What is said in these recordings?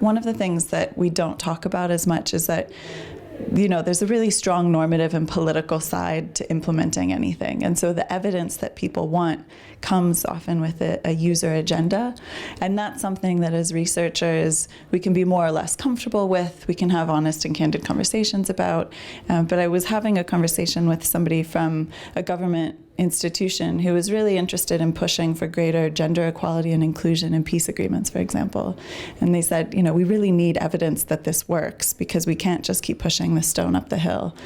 one of the things that we don't talk about as much is that, there's a really strong normative and political side to implementing anything. And so the evidence that people want comes often with a user agenda. And that's something that as researchers, we can be more or less comfortable with. We can have honest and candid conversations about. But I was having a conversation with somebody from a government institution who was really interested in pushing for greater gender equality and inclusion in peace agreements, for example. And they said, we really need evidence that this works because we can't just keep pushing the stone up the hill.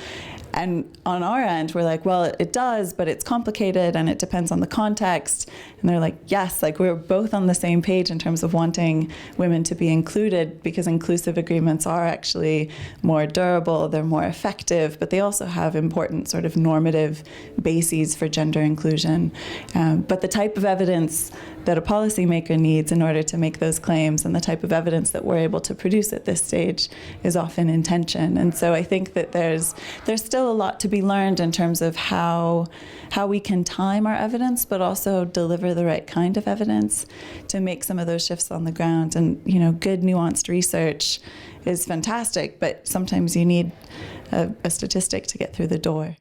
And on our end, we're like, well, it does, but it's complicated and it depends on the context. And they're like, yes, we're both on the same page in terms of wanting women to be included because inclusive agreements are actually more durable, they're more effective, but they also have important sort of normative bases for gender inclusion. But the type of evidence that a policymaker needs in order to make those claims and the type of evidence that we're able to produce at this stage is often in tension. And so I think that there's still a lot to be learned in terms of how we can time our evidence, but also deliver the right kind of evidence to make some of those shifts on the ground. And, good nuanced research is fantastic, but sometimes you need a statistic to get through the door.